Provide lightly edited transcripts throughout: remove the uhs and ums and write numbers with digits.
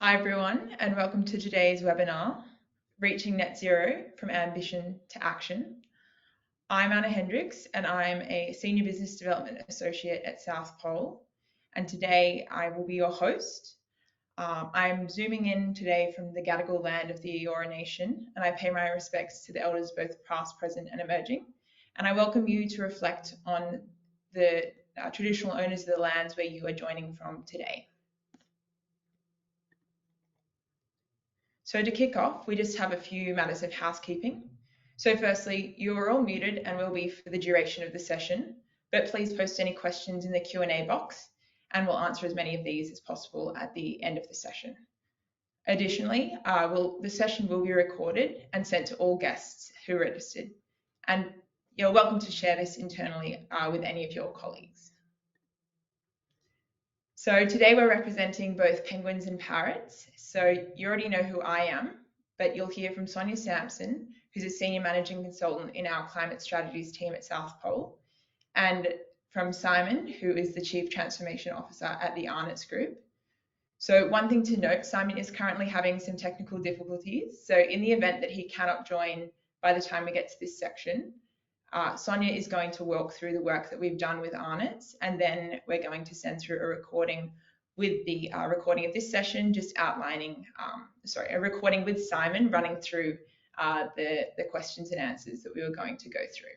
Hi everyone, and welcome to today's webinar, Reaching Net Zero from Ambition to Action. I'm Anna Hendricks and I'm a Senior Business Development Associate at South Pole, and today I will be your host. I'm zooming in today from the Gadigal land of the Eora Nation, and I pay my respects to the elders both past, present and emerging, and I welcome you to reflect on the traditional owners of the lands where you are joining from today. So to kick off, we just have a few matters of housekeeping. So firstly, you are all muted and will be for the duration of the session, but please post any questions in the Q&A box and we'll answer as many of these as possible at the end of the session. Additionally, the session will be recorded and sent to all guests who registered, and you're welcome to share this internally with any of your colleagues. So today we're representing both penguins and parrots. So you already know who I am, but you'll hear from Sonia Sampson, who's a Senior Managing Consultant in our Climate Strategies team at South Pole, and from Simon, who is the Chief Transformation Officer at the Arnott Group. So one thing to note, Simon is currently having some technical difficulties. So in the event that he cannot join by the time we get to this section, Sonia is going to walk through the work that we've done with Arnott, and then we're going to send through a recording with the recording of this session, just outlining, a recording with Simon running through the questions and answers that we were going to go through.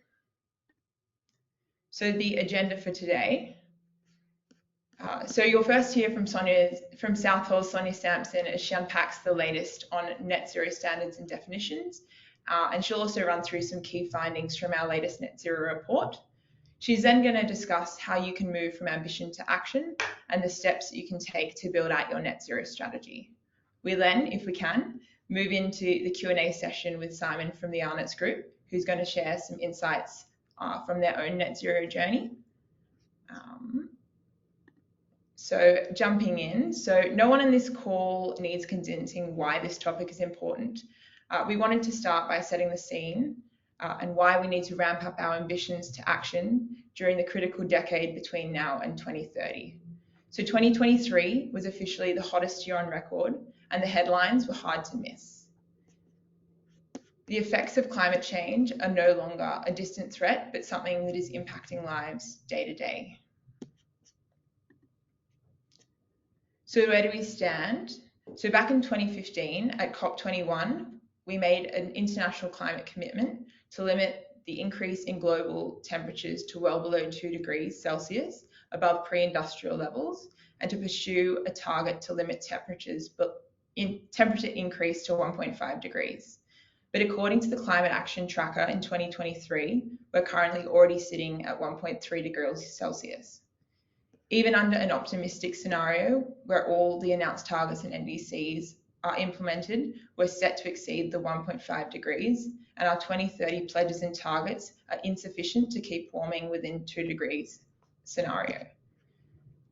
So the agenda for today. So you'll first hear from South Pole's Sonia Sampson as she unpacks the latest on net zero standards and definitions. And she'll also run through some key findings from our latest net zero report. She's then going to discuss how you can move from ambition to action and the steps that you can take to build out your net zero strategy. We then, if we can, move into the Q&A session with Simon from the Arnott Group, who's going to share some insights from their own net zero journey. So jumping in, so no one in this call needs convincing why this topic is important. We wanted to start by setting the scene and why we need to ramp up our ambitions to action during the critical decade between now and 2030. So 2023 was officially the hottest year on record, and the headlines were hard to miss. The effects of climate change are no longer a distant threat, but something that is impacting lives day to day. So where do we stand? So back in 2015 at COP21, we made an international climate commitment to limit the increase in global temperatures to well below 2 degrees Celsius above pre-industrial levels, and to pursue a target to limit temperature increase to 1.5 degrees. But according to the Climate Action Tracker in 2023, we're currently already sitting at 1.3 degrees Celsius. Even under an optimistic scenario where all the announced targets and NDCs are implemented, we're set to exceed the 1.5 degrees, and our 2030 pledges and targets are insufficient to keep warming within 2 degrees scenario.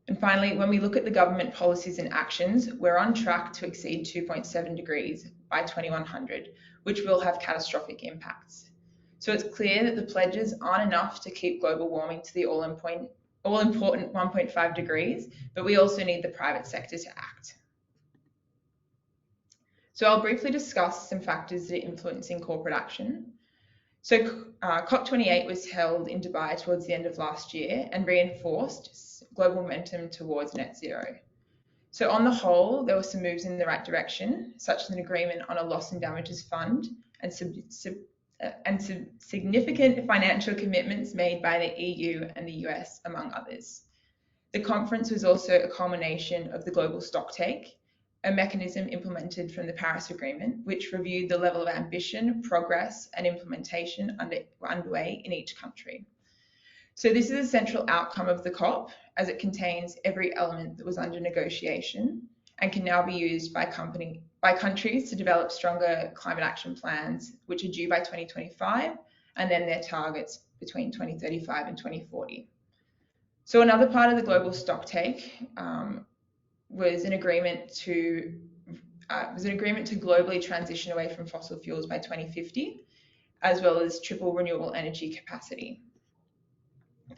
And finally, when we look at the government policies and actions, we're on track to exceed 2.7 degrees by 2100, which will have catastrophic impacts. So it's clear that the pledges aren't enough to keep global warming to the all-important 1.5 degrees, but we also need the private sector to act. So I'll briefly discuss some factors that are influencing corporate action. So COP28 was held in Dubai towards the end of last year and reinforced global momentum towards net zero. So on the whole, there were some moves in the right direction, such as an agreement on a loss and damages fund and some significant financial commitments made by the EU and the US, among others. The conference was also a culmination of the global stocktake, a mechanism implemented from the Paris Agreement, which reviewed the level of ambition, progress, and implementation underway in each country. So this is a central outcome of the COP, as it contains every element that was under negotiation and can now be used by countries to develop stronger climate action plans, which are due by 2025, and then their targets between 2035 and 2040. So another part of the global stocktake was an agreement to globally transition away from fossil fuels by 2050, as well as triple renewable energy capacity.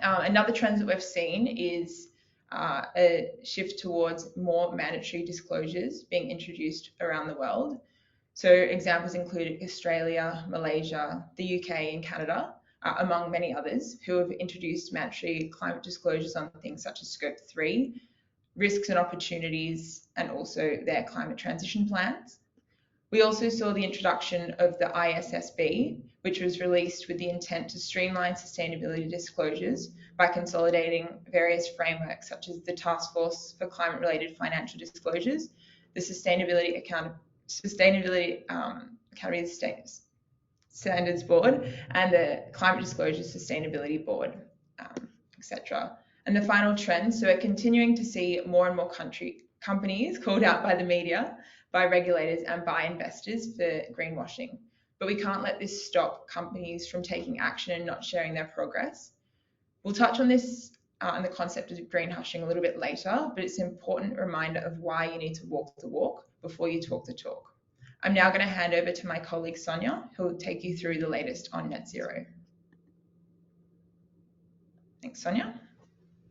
Another trend that we've seen is a shift towards more mandatory disclosures being introduced around the world. So examples include Australia, Malaysia, the UK and Canada, among many others, who have introduced mandatory climate disclosures on things such as Scope 3, risks and opportunities, and also their climate transition plans. We also saw the introduction of the ISSB, which was released with the intent to streamline sustainability disclosures by consolidating various frameworks such as the Task Force for Climate-Related Financial Disclosures, the Sustainability Accounting Standards Board, and the Climate Disclosure Sustainability Board, etc. And the final trend, so we're continuing to see more and more companies called out by the media, by regulators and by investors for greenwashing. But we can't let this stop companies from taking action and not sharing their progress. We'll touch on this and the concept of greenwashing a little bit later, but it's an important reminder of why you need to walk the walk before you talk the talk. I'm now going to hand over to my colleague Sonia, who will take you through the latest on net zero. Thanks, Sonia.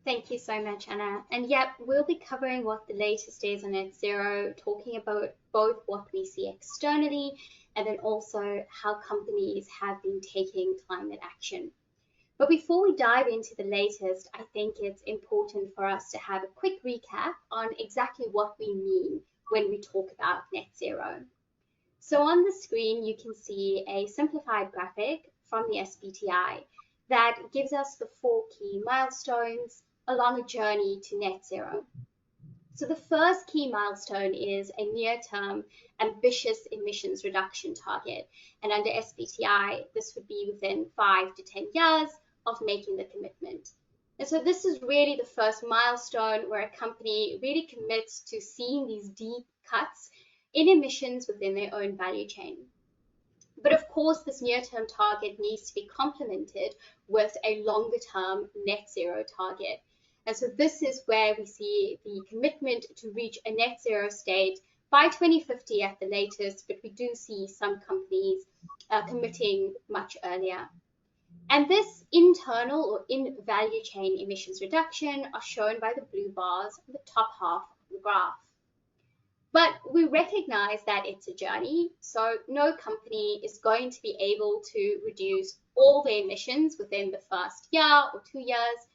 Thank you so much, Anna. And yep, we'll be covering what the latest is on net zero, talking about both what we see externally and then also how companies have been taking climate action. But before we dive into the latest, I think it's important for us to have a quick recap on exactly what we mean when we talk about net zero. So on the screen, you can see a simplified graphic from the SBTI that gives us the 4 key milestones along a journey to net zero. So the first key milestone is a near-term ambitious emissions reduction target. And under SBTI, this would be within 5 to 10 years of making the commitment. And so this is really the first milestone where a company really commits to seeing these deep cuts in emissions within their own value chain. But of course, this near-term target needs to be complemented with a longer-term net zero target. And so this is where we see the commitment to reach a net zero state by 2050 at the latest, but we do see some companies committing much earlier. And this internal or in value chain emissions reduction are shown by the blue bars on the top half of the graph. But we recognize that it's a journey, so no company is going to be able to reduce all their emissions within the first year or 2 years.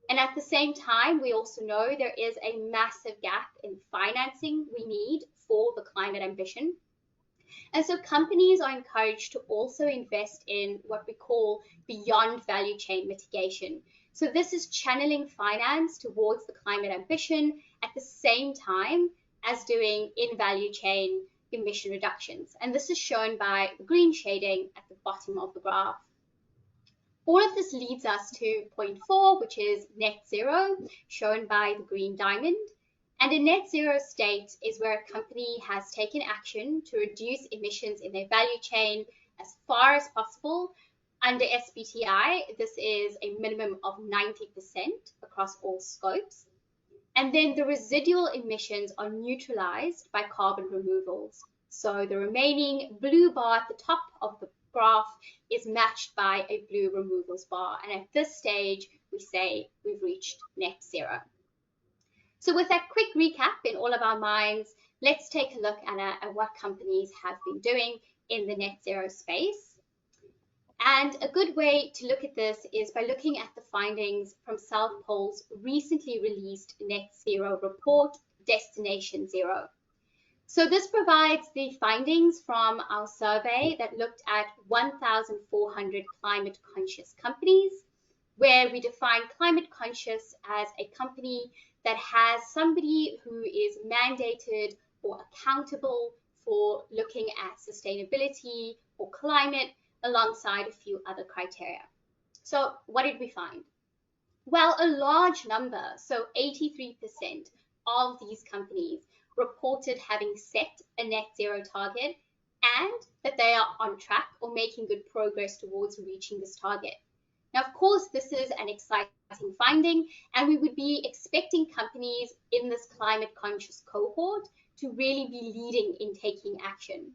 And at the same time, we also know there is a massive gap in financing we need for the climate ambition. And so companies are encouraged to also invest in what we call beyond value chain mitigation. So this is channeling finance towards the climate ambition at the same time as doing in value chain emission reductions. And this is shown by the green shading at the bottom of the graph. All of this leads us to point 4, which is net zero, shown by the green diamond. And a net zero state is where a company has taken action to reduce emissions in their value chain as far as possible. Under SBTI, this is a minimum of 90% across all scopes. And then the residual emissions are neutralized by carbon removals. So the remaining blue bar at the top of the graph is matched by a blue removals bar. And at this stage, we say we've reached net zero. So with that quick recap in all of our minds, let's take a look, Anna, at what companies have been doing in the net zero space. And a good way to look at this is by looking at the findings from South Pole's recently released net zero report, Destination Zero. So this provides the findings from our survey that looked at 1,400 climate conscious companies, where we define climate conscious as a company that has somebody who is mandated or accountable for looking at sustainability or climate alongside a few other criteria. So what did we find? Well, a large number, so 83% of these companies reported having set a net zero target and that they are on track or making good progress towards reaching this target. Now, of course, this is an exciting finding, and we would be expecting companies in this climate conscious cohort to really be leading in taking action.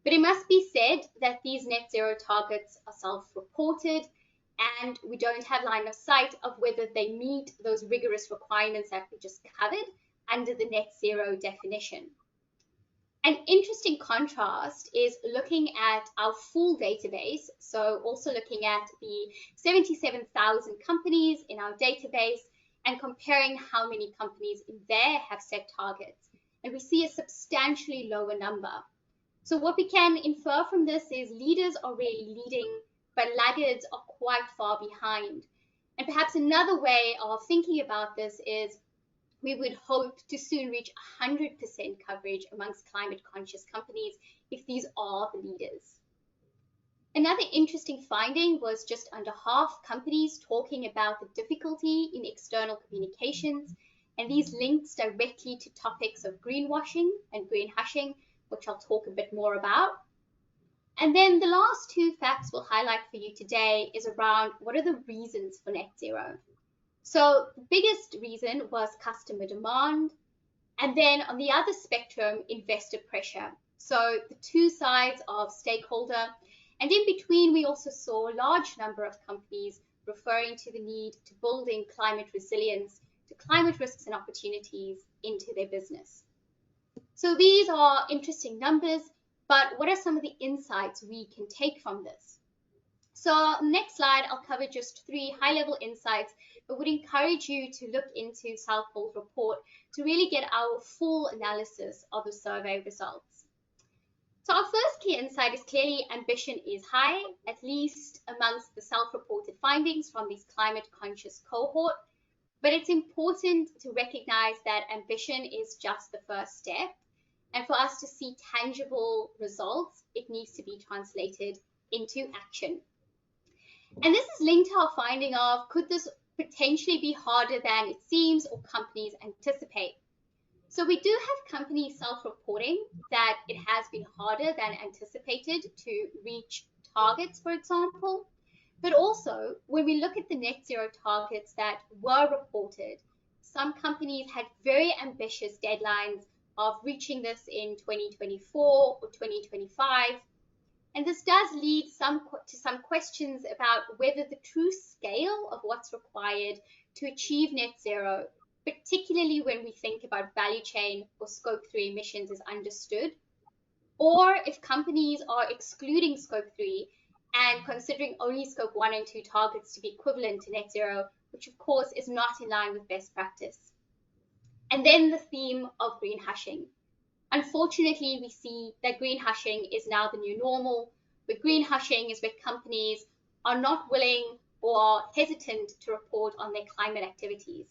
But it must be said that these net zero targets are self-reported, and we don't have line of sight of whether they meet those rigorous requirements that we just covered under the net zero definition. An interesting contrast is looking at our full database, so also looking at the 77,000 companies in our database and comparing how many companies in there have set targets. And we see a substantially lower number. So what we can infer from this is leaders are really leading, but laggards are quite far behind. And perhaps another way of thinking about this is we would hope to soon reach 100% coverage amongst climate conscious companies if these are the leaders. Another interesting finding was just under half companies talking about the difficulty in external communications, and these links directly to topics of greenwashing and greenhushing, which I'll talk a bit more about. And then the last two facts we'll highlight for you today is around what are the reasons for net zero. So the biggest reason was customer demand, and then on the other spectrum, investor pressure. So the two sides of stakeholder, and in between we also saw a large number of companies referring to the need to building climate resilience to climate risks and opportunities into their business. So these are interesting numbers, but what are some of the insights we can take from this? So next slide, I'll cover just 3 high-level insights, but would encourage you to look into South Pole's report to really get our full analysis of the survey results. So our first key insight is clearly ambition is high, at least amongst the self-reported findings from this climate-conscious cohort, but it's important to recognize that ambition is just the first step, and for us to see tangible results, it needs to be translated into action. And this is linked to our finding of, could this potentially be harder than it seems or companies anticipate? So we do have companies self-reporting that it has been harder than anticipated to reach targets, for example. But also, when we look at the net zero targets that were reported, some companies had very ambitious deadlines of reaching this in 2024 or 2025. And this does lead to some questions about whether the true scale of what's required to achieve net zero, particularly when we think about value chain or scope 3 emissions, is understood, or if companies are excluding scope 3 and considering only scope 1 and 2 targets to be equivalent to net zero, which of course is not in line with best practice. And then the theme of greenhushing. Unfortunately, we see that greenhushing is now the new normal, but greenhushing is where companies are not willing or are hesitant to report on their climate activities.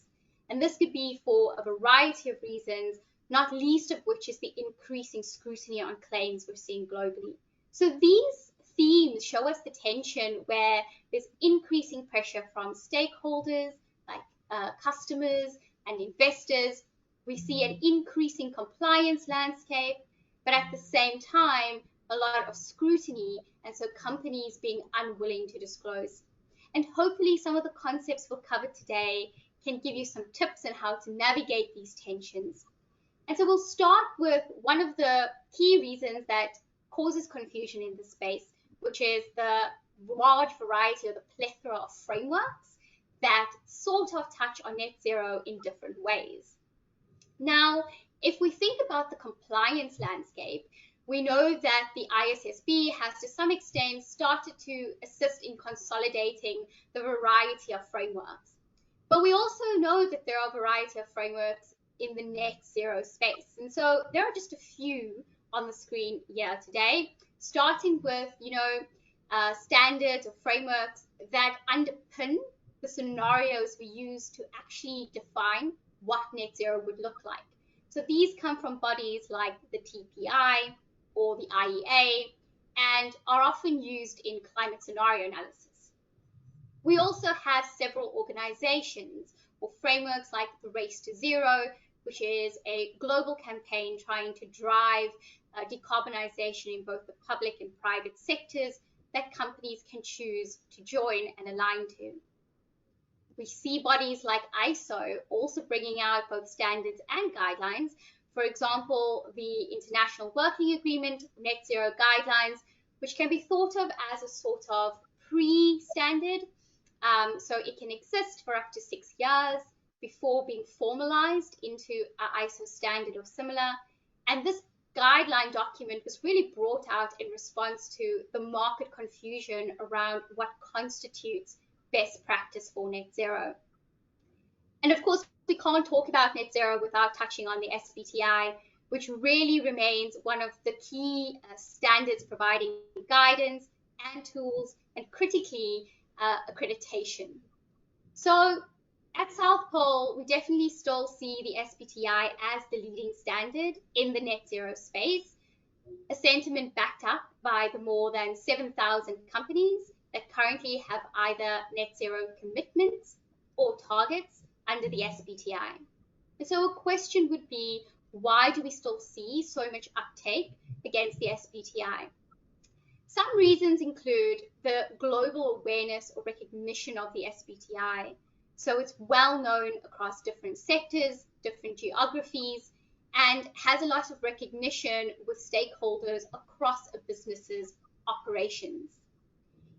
And this could be for a variety of reasons, not least of which is the increasing scrutiny on claims we're seeing globally. So these themes show us the tension where there's increasing pressure from stakeholders like customers and investors. We see an increasing compliance landscape, but at the same time, a lot of scrutiny, and so companies being unwilling to disclose. And hopefully some of the concepts we'll cover today can give you some tips on how to navigate these tensions. And so we'll start with one of the key reasons that causes confusion in this space, which is the large variety or the plethora of frameworks that sort of touch on net zero in different ways. Now, if we think about the compliance landscape, we know that the ISSB has to some extent started to assist in consolidating the variety of frameworks. But we also know that there are a variety of frameworks in the net zero space. And so there are just a few on the screen here today, starting with, standards or frameworks that underpin the scenarios we use to actually define what net zero would look like. So these come from bodies like the TPI or the IEA and are often used in climate scenario analysis. We also have several organizations or frameworks like the Race to Zero, which is a global campaign trying to drive decarbonization in both the public and private sectors that companies can choose to join and align to. We see bodies like ISO also bringing out both standards and guidelines. For example, the International Working Agreement Net Zero Guidelines, which can be thought of as a sort of pre-standard So it can exist for up to 6 years before being formalized into an ISO standard or similar. And this guideline document was really brought out in response to the market confusion around what constitutes best practice for net zero. And of course, we can't talk about net zero without touching on the SBTI, which really remains one of the key standards providing guidance and tools, and critically, accreditation. So at South Pole, we definitely still see the SBTI as the leading standard in the net zero space, a sentiment backed up by the more than 7,000 companies that currently have either net zero commitments or targets under the SBTI. And so a question would be, why do we still see so much uptake against the SBTI? Some reasons include the global awareness or recognition of the SBTI. So it's well known across different sectors, different geographies, and has a lot of recognition with stakeholders across a business's operations.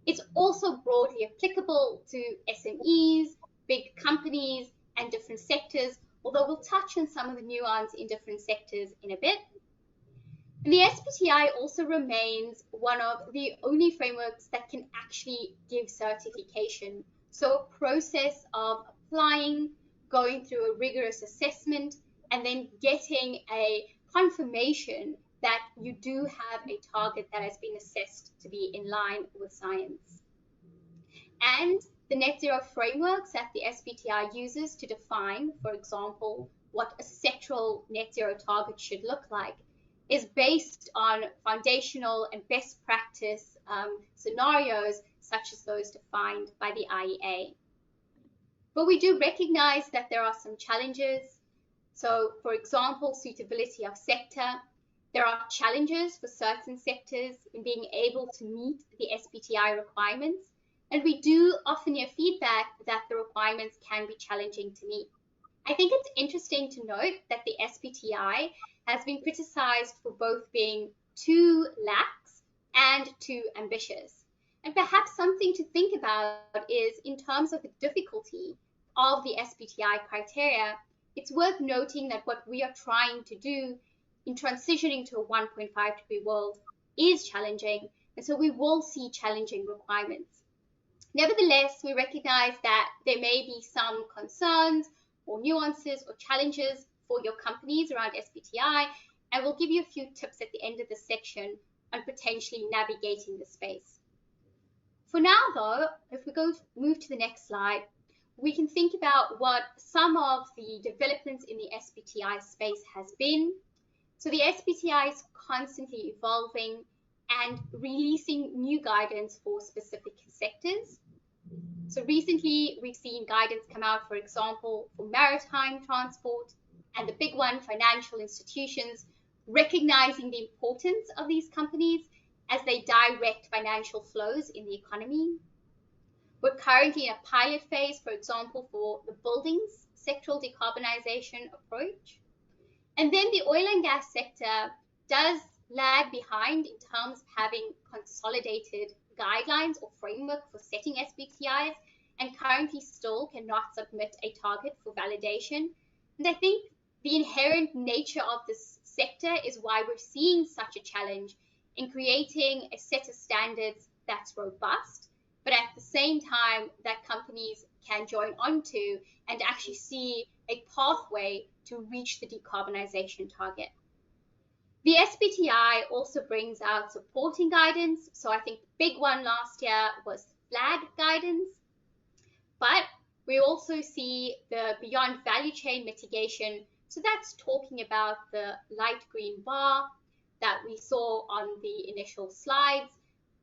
It's also broadly applicable to SMEs, big companies, and different sectors, although we'll touch on some of the nuance in different sectors in a bit. And the SBTI also remains one of the only frameworks that can actually give certification. So a process of applying, going through a rigorous assessment, and then getting a confirmation that you do have a target that has been assessed to be in line with science. And the net zero frameworks that the SBTI uses to define, for example, what a sectoral net zero target should look like, is based on foundational and best practice scenarios such as those defined by the IEA. But we do recognize that there are some challenges. So, for example, suitability of sector. There are challenges for certain sectors in being able to meet the SBTI requirements. And we do often hear feedback that the requirements can be challenging to meet. I think it's interesting to note that the SBTI has been criticized for both being too lax and too ambitious. And perhaps something to think about is, in terms of the difficulty of the SBTI criteria, it's worth noting that what we are trying to do in transitioning to a 1.5 degree world is challenging, and so we will see challenging requirements. Nevertheless, we recognize that there may be some concerns or nuances or challenges for your companies around SBTI, and we'll give you a few tips at the end of this section on potentially navigating the space. For now, though, if we move to the next slide, we can think about what some of the developments in the SBTI space has been. So the SBTI is constantly evolving and releasing new guidance for specific sectors. So recently, we've seen guidance come out, for example, for maritime transport, and the big one, financial institutions, recognizing the importance of these companies as they direct financial flows in the economy. We're currently in a pilot phase, for example, for the buildings sectoral decarbonization approach. And then the oil and gas sector does lag behind in terms of having consolidated guidelines or framework for setting SBTIs, and currently still cannot submit a target for validation. And I think the inherent nature of this sector is why we're seeing such a challenge in creating a set of standards that's robust, but at the same time that companies can join onto and actually see a pathway to reach the decarbonization target. The SBTI also brings out supporting guidance. So I think the big one last year was flag guidance, but we also see the beyond value chain mitigation. So that's talking about the light green bar that we saw on the initial slides,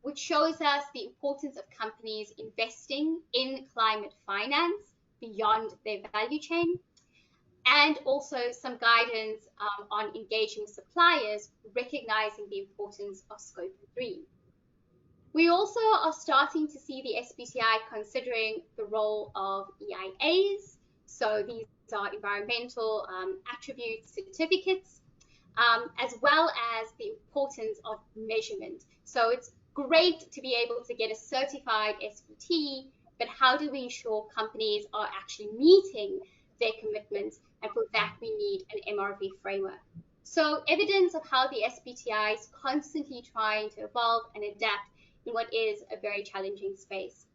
which shows us the importance of companies investing in climate finance beyond their value chain, and also some guidance on engaging suppliers, recognizing the importance of Scope 3. We also are starting to see the SBTI considering the role of EIAs. So these are environmental attribute certificates, as well as the importance of measurement. So it's great to be able to get a certified SBT but how do we ensure companies are actually meeting their commitments? And for that, we need an MRV framework. So evidence of how the SBTI is constantly trying to evolve and adapt in what is a very challenging space.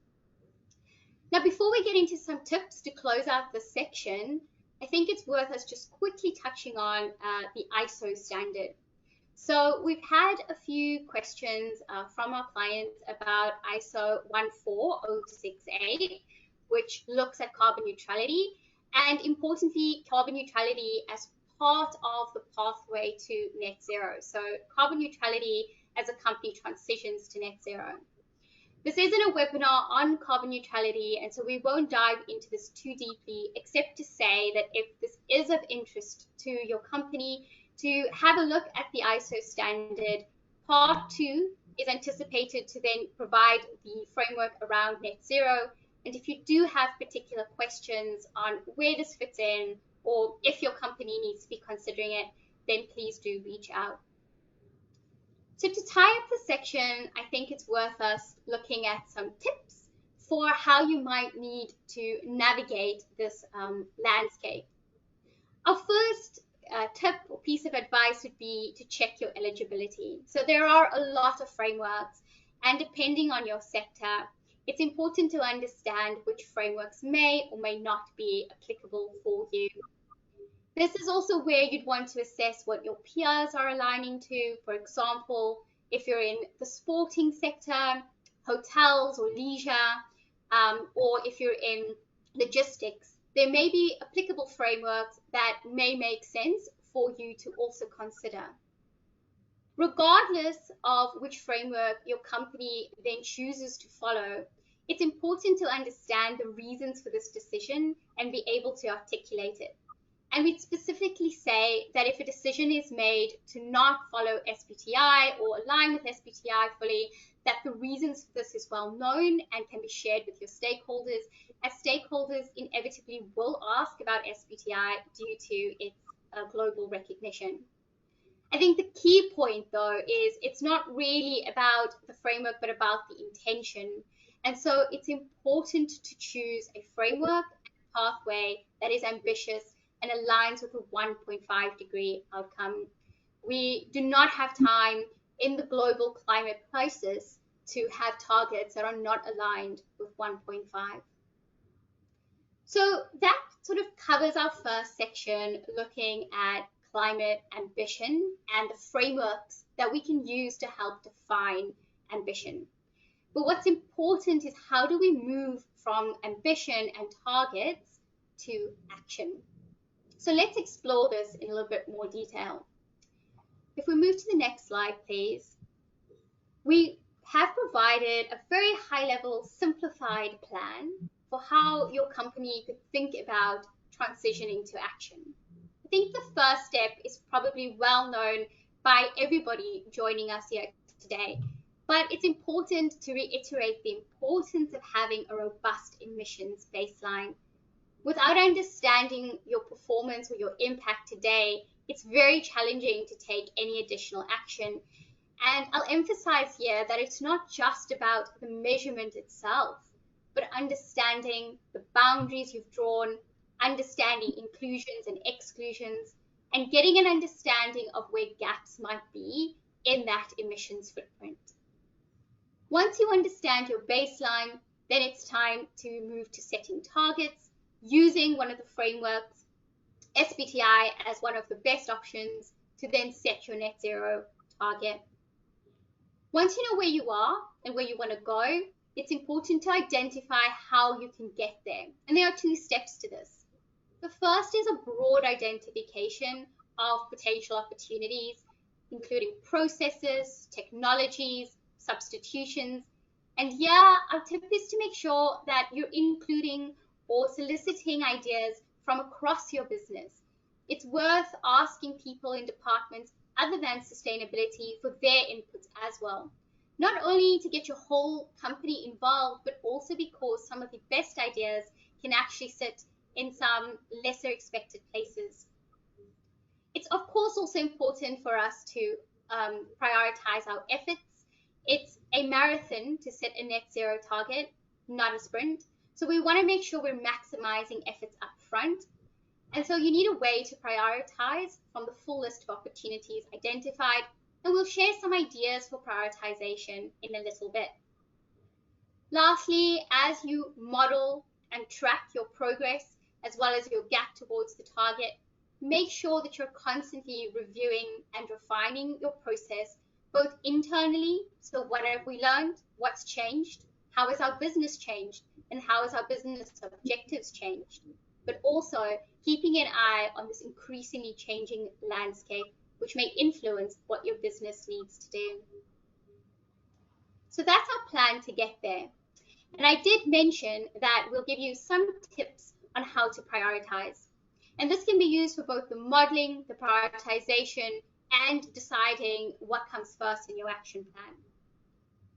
Now, before we get into some tips to close out this section, I think it's worth us just quickly touching on the ISO standard. So we've had a few questions from our clients about ISO 14068, which looks at carbon neutrality, and importantly, carbon neutrality as part of the pathway to net zero. So carbon neutrality as a company transitions to net zero. This isn't a webinar on carbon neutrality, and so we won't dive into this too deeply, except to say that if this is of interest to your company, to have a look at the ISO standard. Part 2 is anticipated to then provide the framework around net zero. And if you do have particular questions on where this fits in, or if your company needs to be considering it, then please do reach out. So to tie up the section, I think it's worth us looking at some tips for how you might need to navigate this landscape. Our first tip or piece of advice would be to check your eligibility. So there are a lot of frameworks, and depending on your sector, it's important to understand which frameworks may or may not be applicable for you. This is also where you'd want to assess what your peers are aligning to. For example, if you're in the sporting sector, hotels or leisure, or if you're in logistics, there may be applicable frameworks that may make sense for you to also consider. Regardless of which framework your company then chooses to follow, it's important to understand the reasons for this decision and be able to articulate it. And we'd specifically say that if a decision is made to not follow SBTI or align with SBTI fully, that the reasons for this is well known and can be shared with your stakeholders, as stakeholders inevitably will ask about SBTI due to its global recognition. I think the key point, though, is it's not really about the framework, but about the intention. And so it's important to choose a framework and pathway that is ambitious and aligns with a 1.5 degree outcome. We do not have time in the global climate crisis to have targets that are not aligned with 1.5. So that sort of covers our first section, looking at climate ambition and the frameworks that we can use to help define ambition. But what's important is how do we move from ambition and targets to action? So let's explore this in a little bit more detail. If we move to the next slide, please. We have provided a very high-level simplified plan for how your company could think about transitioning to action. I think the first step is probably well known by everybody joining us here today, but it's important to reiterate the importance of having a robust emissions baseline. Without understanding your performance or your impact today, it's very challenging to take any additional action. And I'll emphasize here that it's not just about the measurement itself, but understanding the boundaries you've drawn, understanding inclusions and exclusions, and getting an understanding of where gaps might be in that emissions footprint. Once you understand your baseline, then it's time to move to setting targets, using one of the frameworks, SBTI, as one of the best options to then set your net zero target. Once you know where you are and where you want to go, it's important to identify how you can get there. And there are 2 steps to this. The first is a broad identification of potential opportunities, including processes, technologies, substitutions. And yeah, our tip is to make sure that you're including or soliciting ideas from across your business. It's worth asking people in departments other than sustainability for their inputs as well. Not only to get your whole company involved, but also because some of the best ideas can actually sit in some lesser expected places. It's of course also important for us to prioritize our efforts. It's a marathon to set a net zero target, not a sprint. So we want to make sure we're maximizing efforts up front. And so you need a way to prioritize from the full list of opportunities identified, and we'll share some ideas for prioritization in a little bit. Lastly, as you model and track your progress as well as your gap towards the target, make sure that you're constantly reviewing and refining your process, both internally, so what have we learned, what's changed, how has our business changed, and how has our business objectives changed, but also keeping an eye on this increasingly changing landscape, which may influence what your business needs to do. So that's our plan to get there. And I did mention that we'll give you some tips on how to prioritize. And this can be used for both the modeling, the prioritization, and deciding what comes first in your action plan.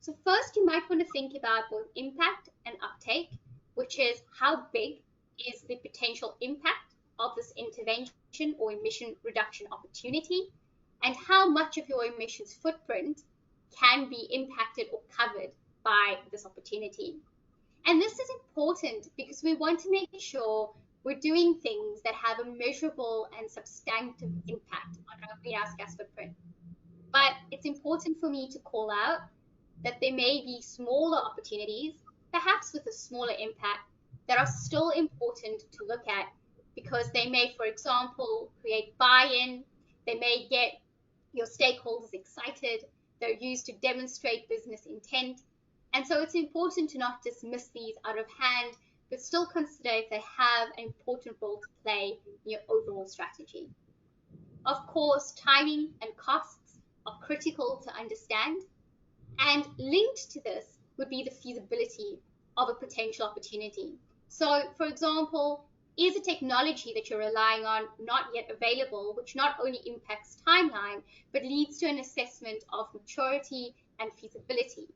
So first, you might want to think about both impact and uptake, which is how big is the potential impact of this intervention or emission reduction opportunity, and how much of your emissions footprint can be impacted or covered by this opportunity. And this is important because we want to make sure we're doing things that have a measurable and substantive impact on our greenhouse gas footprint. But it's important for me to call out that there may be smaller opportunities, perhaps with a smaller impact, that are still important to look at because they may, for example, create buy-in, they may get your stakeholders excited, they're used to demonstrate business intent. And so it's important to not dismiss these out of hand, but still consider if they have an important role to play in your overall strategy. Of course, timing and costs are critical to understand, and linked to this would be the feasibility of a potential opportunity. So, for example, is a technology that you're relying on not yet available, which not only impacts timeline, but leads to an assessment of maturity and feasibility.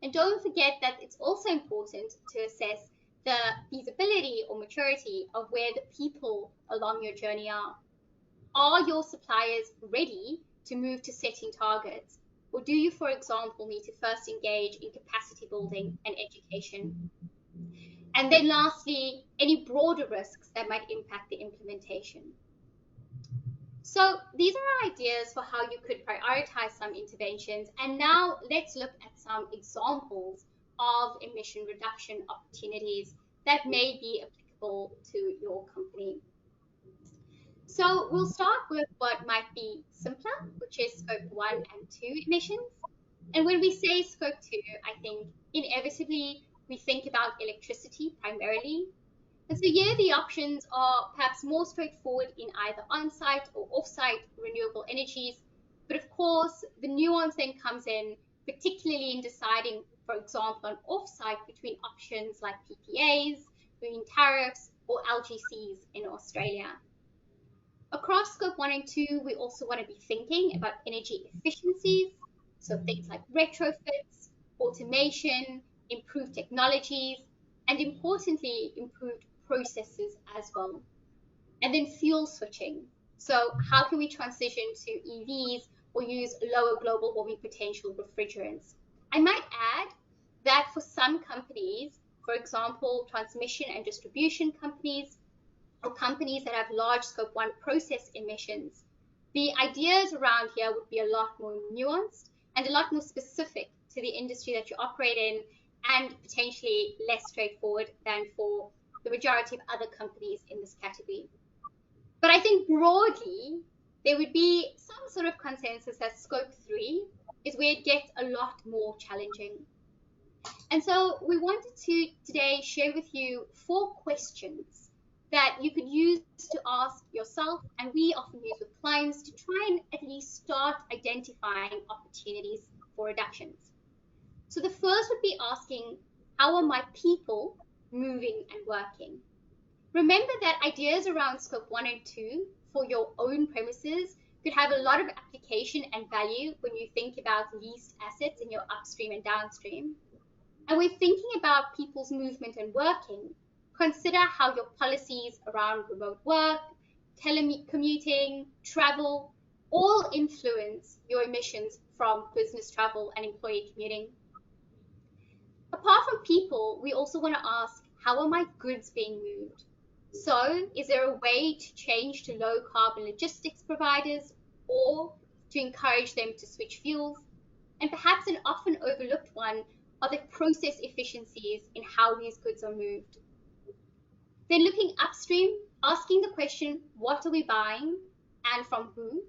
And don't forget that it's also important to assess the feasibility or maturity of where the people along your journey are. Are your suppliers ready to move to setting targets? Or do you, for example, need to first engage in capacity building and education? And then lastly, any broader risks that might impact the implementation. So these are ideas for how you could prioritize some interventions. And now let's look at some examples of emission reduction opportunities that may be applicable to your company. So we'll start with what might be simpler, which is scope 1 and 2 emissions. And when we say scope 2, I think inevitably we think about electricity primarily. And so here the options are perhaps more straightforward in either on-site or off-site renewable energies. But of course, the nuance then comes in, particularly in deciding, for example, on off-site between options like PPAs, green tariffs, or LGCs in Australia. Across scope 1 and 2, we also want to be thinking about energy efficiencies. So things like retrofits, automation, improved technologies, and importantly, improved processes as well. And then fuel switching. So how can we transition to EVs or use lower global warming potential refrigerants? I might add that for some companies, for example, transmission and distribution companies, or companies that have large scope 1 process emissions, the ideas around here would be a lot more nuanced and a lot more specific to the industry that you operate in, and potentially less straightforward than for the majority of other companies in this category. But I think broadly, there would be some sort of consensus that scope 3 is where it gets a lot more challenging. And so we wanted to today share with you 4 questions that you could use to ask yourself, and we often use with clients to try and at least start identifying opportunities for reductions. So the first would be asking, how are my people moving and working? Remember that ideas around scope 1 and 2 for your own premises could have a lot of application and value when you think about leased assets in your upstream and downstream. And we're thinking about people's movement and working. Consider how your policies around remote work, telecommuting, travel, all influence your emissions from business travel and employee commuting. Apart from people, we also want to ask, how are my goods being moved? So is there a way to change to low carbon logistics providers or to encourage them to switch fuels? And perhaps an often overlooked one are the process efficiencies in how these goods are moved. Then looking upstream, asking the question, what are we buying and from whom?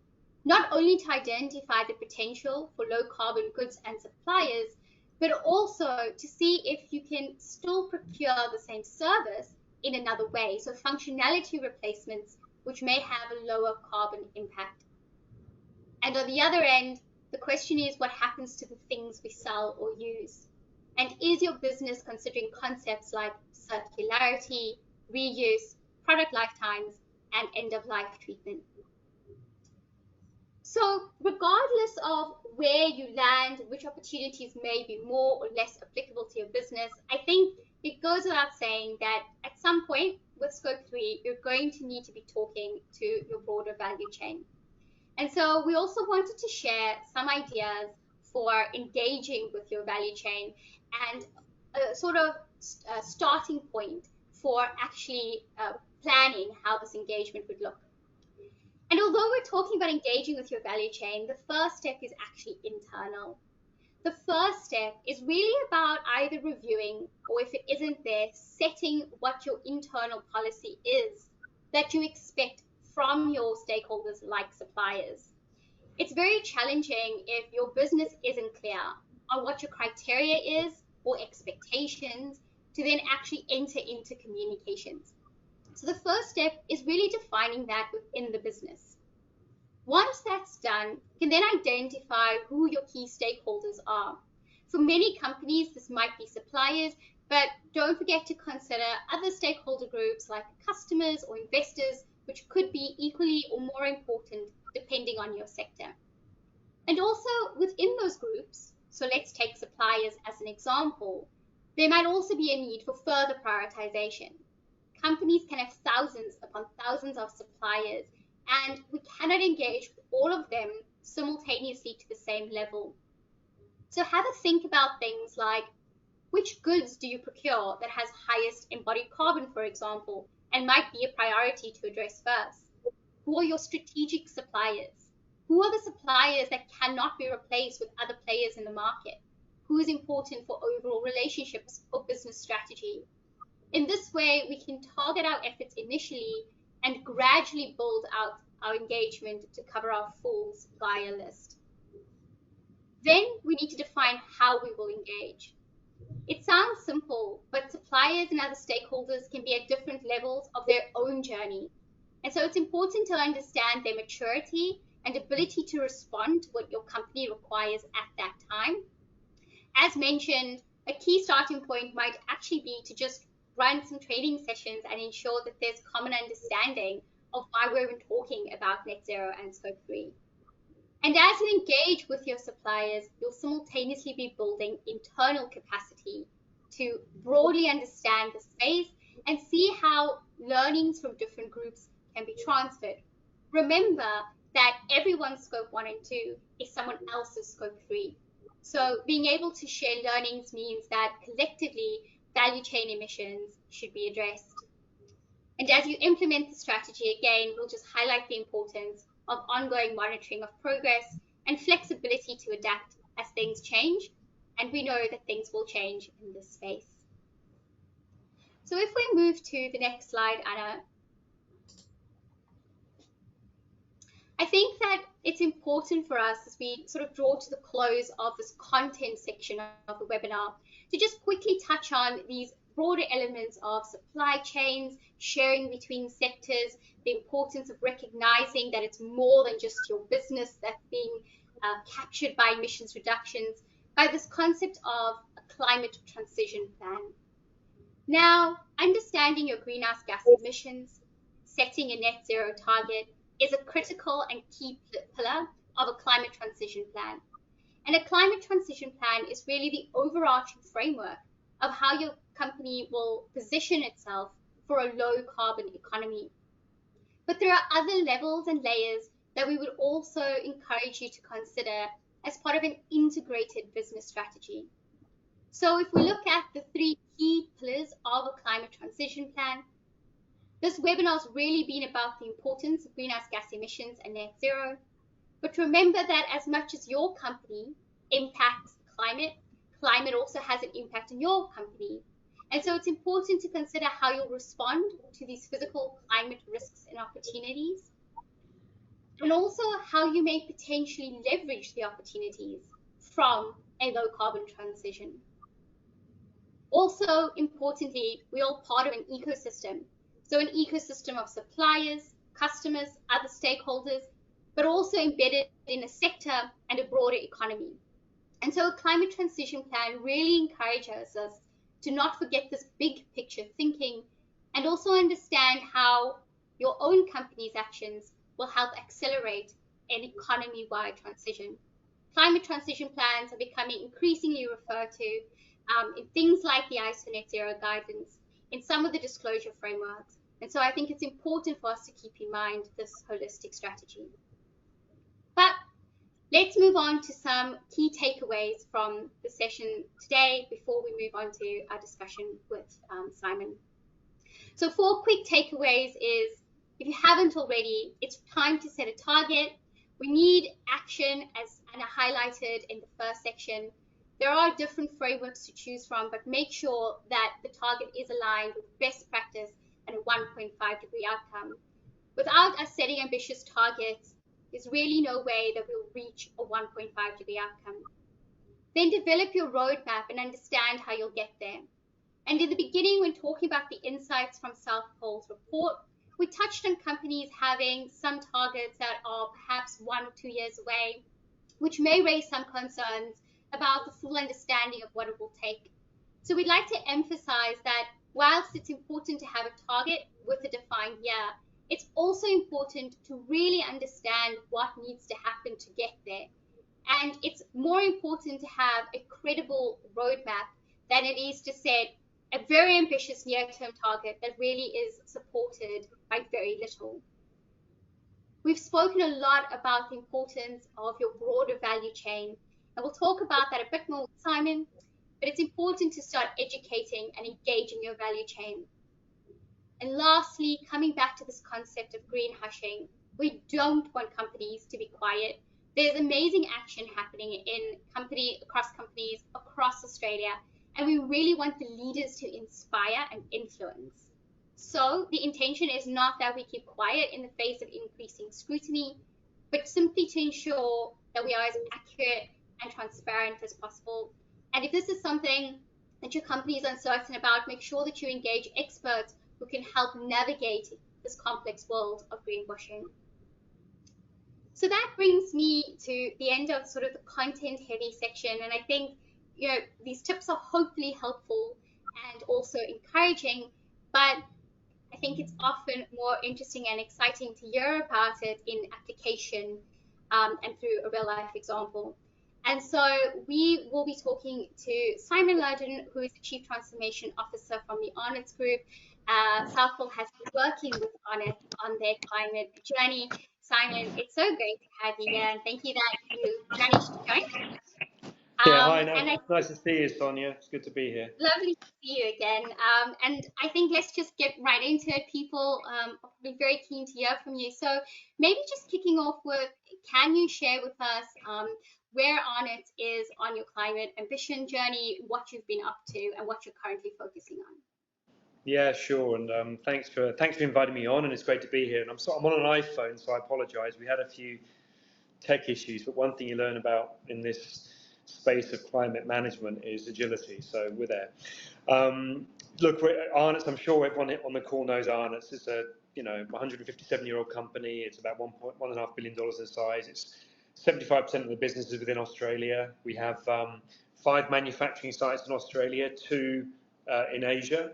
Not only to identify the potential for low carbon goods and suppliers, but also to see if you can still procure the same service in another way. So functionality replacements, which may have a lower carbon impact. And on the other end, the question is what happens to the things we sell or use? And is your business considering concepts like circularity, reuse, product lifetimes, and end-of-life treatment? So regardless of where you land, which opportunities may be more or less applicable to your business, I think it goes without saying that at some point with Scope 3, you're going to need to be talking to your broader value chain. And so we also wanted to share some ideas for engaging with your value chain and a sort of starting point for actually planning how this engagement would look. And although we're talking about engaging with your value chain, the first step is actually internal. The first step is really about either reviewing, or if it isn't there, setting what your internal policy is that you expect from your stakeholders like suppliers. It's very challenging if your business isn't clear on what your criteria is or expectations to then actually enter into communications. So the first step is really defining that within the business. Once that's done, you can then identify who your key stakeholders are. For many companies, this might be suppliers, but don't forget to consider other stakeholder groups like customers or investors, which could be equally or more important depending on your sector. And also within those groups, so let's take suppliers as an example, there might also be a need for further prioritization. Companies can have thousands upon thousands of suppliers, and we cannot engage with all of them simultaneously to the same level. So have a think about things like, which goods do you procure that has highest embodied carbon, for example, and might be a priority to address first? Who are your strategic suppliers? Who are the suppliers that cannot be replaced with other players in the market? Who is important for overall relationships or business strategy? In this way, we can target our efforts initially and gradually build out our engagement to cover our full supplier list. Then we need to define how we will engage. It sounds simple, but suppliers and other stakeholders can be at different levels of their own journey. And so it's important to understand their maturity and ability to respond to what your company requires at that time. As mentioned, a key starting point might actually be to just run some training sessions and ensure that there's common understanding of why we're even talking about net zero and scope 3. And as you engage with your suppliers, you'll simultaneously be building internal capacity to broadly understand the space and see how learnings from different groups can be transferred. Remember that everyone's scope 1 and 2 is someone else's scope 3. So being able to share learnings means that collectively value chain emissions should be addressed. And as you implement the strategy, again, we'll just highlight the importance of ongoing monitoring of progress and flexibility to adapt as things change. And we know that things will change in this space. So if we move to the next slide, Anna, I think that it's important for us as we sort of draw to the close of this content section of the webinar to just quickly touch on these broader elements of supply chains, sharing between sectors, the importance of recognizing that it's more than just your business that's being captured by emissions reductions, by this concept of a climate transition plan. Now, understanding your greenhouse gas emissions, setting a net zero target is a critical and key pillar of a climate transition plan. And a climate transition plan is really the overarching framework of how your company will position itself for a low carbon economy. But there are other levels and layers that we would also encourage you to consider as part of an integrated business strategy. So if we look at the 3 key pillars of a climate transition plan, this webinar has really been about the importance of greenhouse gas emissions and net zero. But remember that as much as your company impacts climate, climate also has an impact on your company. And so it's important to consider how you'll respond to these physical climate risks and opportunities, and also how you may potentially leverage the opportunities from a low carbon transition. Also, importantly, we're all part of an ecosystem. So an ecosystem of suppliers, customers, other stakeholders, but also embedded in a sector and a broader economy. And so a climate transition plan really encourages us to not forget this big picture thinking, and also understand how your own company's actions will help accelerate an economy-wide transition. Climate transition plans are becoming increasingly referred to in things like the ISO Net Zero guidance, in some of the disclosure frameworks. And so I think it's important for us to keep in mind this holistic strategy. But let's move on to some key takeaways from the session today before we move on to our discussion with Simon. So 4 quick takeaways is, if you haven't already, it's time to set a target. We need action, as Anna highlighted in the first section. There are different frameworks to choose from, but make sure that the target is aligned with best practice and a 1.5-degree outcome. Without us setting ambitious targets, there's really no way that we'll reach a 1.5-degree outcome. Then develop your roadmap and understand how you'll get there. And in the beginning, when talking about the insights from South Pole's report, we touched on companies having some targets that are perhaps 1 or 2 years away, which may raise some concerns about the full understanding of what it will take. So we'd like to emphasize that whilst it's important to have a target with a defined year, it's also important to really understand what needs to happen to get there. And it's more important to have a credible roadmap than it is to set a very ambitious near-term target that really is supported by very little. We've spoken a lot about the importance of your broader value chain, and we'll talk about that a bit more with Simon, but it's important to start educating and engaging your value chain. And lastly, coming back to this concept of green hushing, we don't want companies to be quiet. There's amazing action happening across companies across Australia, and we really want the leaders to inspire and influence. So the intention is not that we keep quiet in the face of increasing scrutiny, but simply to ensure that we are as accurate and transparent as possible. And if this is something that your company is uncertain about, make sure that you engage experts who can help navigate this complex world of greenwashing. So that brings me to the end of sort of the content-heavy section, and I think these tips are hopefully helpful and also encouraging, but I think it's often more interesting and exciting to hear about it in application and through a real-life example. And so we will be talking to Simon Lowden, who is the Chief Transformation Officer from the Arnott Group. South Pole has been working with Arnott on their climate journey. Simon, it's so great to have you here, and thank you that you managed to join. Yeah, hi, nice to see you, Sonia. It's good to be here. Lovely to see you again. And I think let's just get right into it. People are probably very keen to hear from you. So maybe just kicking off with, can you share with us where Arnott is on your climate ambition journey, what you've been up to, and what you're currently focusing on? Yeah, sure. And thanks for inviting me on, and it's great to be here. And I'm on an iPhone, so I apologise. We had a few tech issues, but one thing you learn about in this space of climate management is agility. So we're there. Look, Arnott, I'm sure everyone on the call knows Arnott. It's a 157-year-old company. It's about $1.5 billion in size. It's 75% of the business is within Australia. We have 5 manufacturing sites in Australia, 2 in Asia.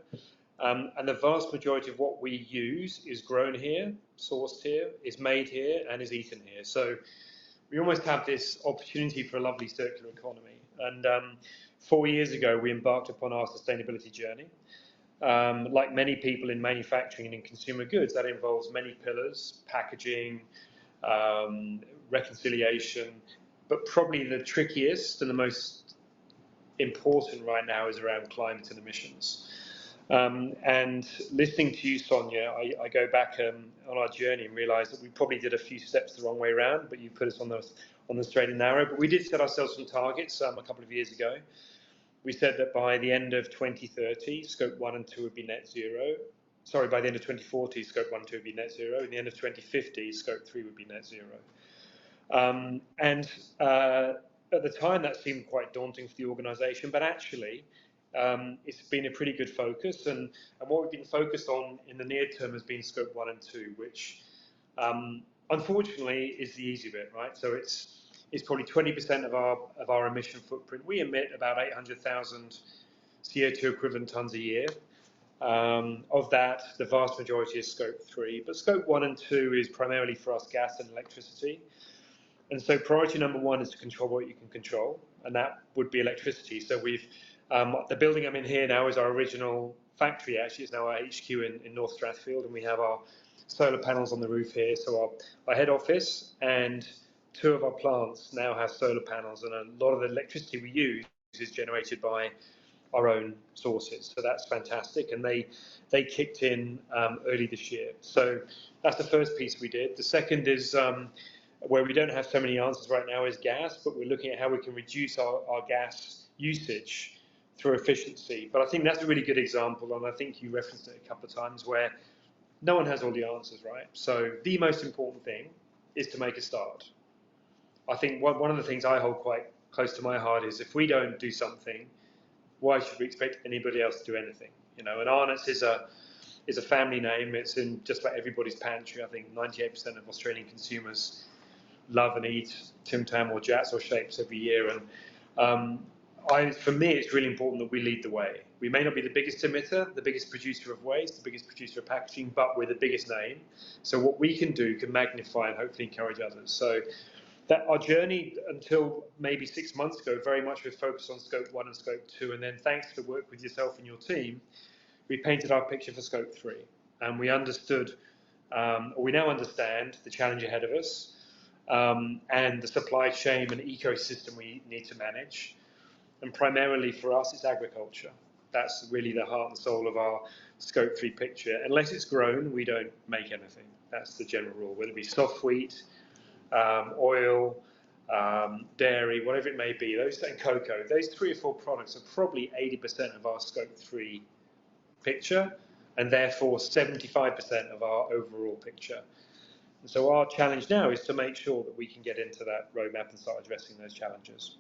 And the vast majority of what we use is grown here, sourced here, is made here, and is eaten here. So we almost have this opportunity for a lovely circular economy. And 4 years ago, we embarked upon our sustainability journey. Like many people in manufacturing and in consumer goods, that involves many pillars: packaging, reconciliation, but probably the trickiest and the most important right now is around climate and emissions. And listening to you, Sonia, I go back on our journey and realise that we probably did a few steps the wrong way around, but you put us on the straight and narrow. But we did set ourselves some targets a couple of years ago. We said that by the end of 2030, Scope 1 and 2 would be net zero. Sorry, by the end of 2040, Scope 1 and 2 would be net zero. At the end of 2050, Scope 3 would be net zero. At the time, that seemed quite daunting for the organisation, but actually, it's been a pretty good focus. And what we've been focused on in the near term has been Scope 1 and 2, which unfortunately is the easy bit, right? So it's probably 20% of our emission footprint. We emit about 800,000 CO2 equivalent tonnes a year. Of that, the vast majority is Scope 3, but Scope 1 and 2 is primarily for us gas and electricity. And so priority number 1 is to control what you can control, and that would be electricity. So we've the building I'm in here now is our original factory. Actually, it's now our HQ in North Strathfield, and we have our solar panels on the roof here. So our head office and 2 of our plants now have solar panels, and a lot of the electricity we use is generated by our own sources. So that's fantastic, and they kicked in early this year. So that's the first piece we did. The second is where we don't have so many answers right now is gas, but we're looking at how we can reduce our gas usage through efficiency. But I think that's a really good example, and I think you referenced it a couple of times, where no one has all the answers, right? So the most important thing is to make a start. I think one of the things I hold quite close to my heart is if we don't do something, why should we expect anybody else to do anything? You know, and Arnott is a family name. It's in just about everybody's pantry. I think 98% of Australian consumers love and eat Tim Tam or Jats or Shapes every year. And for me, it's really important that we lead the way. We may not be the biggest emitter, the biggest producer of waste, the biggest producer of packaging, but we're the biggest name. So what we can do can magnify and hopefully encourage others. So that our journey until maybe 6 months ago very much was focused on Scope 1 and Scope 2, and then thanks to the work with yourself and your team, we painted our picture for Scope 3, and we understood, or we now understand the challenge ahead of us, and the supply chain and ecosystem we need to manage. And primarily for us, it's agriculture. That's really the heart and soul of our Scope 3 picture. Unless it's grown, we don't make anything. That's the general rule, whether it be soft wheat, oil, dairy, whatever it may be, and cocoa. Those 3 or 4 products are probably 80% of our Scope 3 picture, and therefore 75% of our overall picture. And so our challenge now is to make sure that we can get into that roadmap and start addressing those challenges.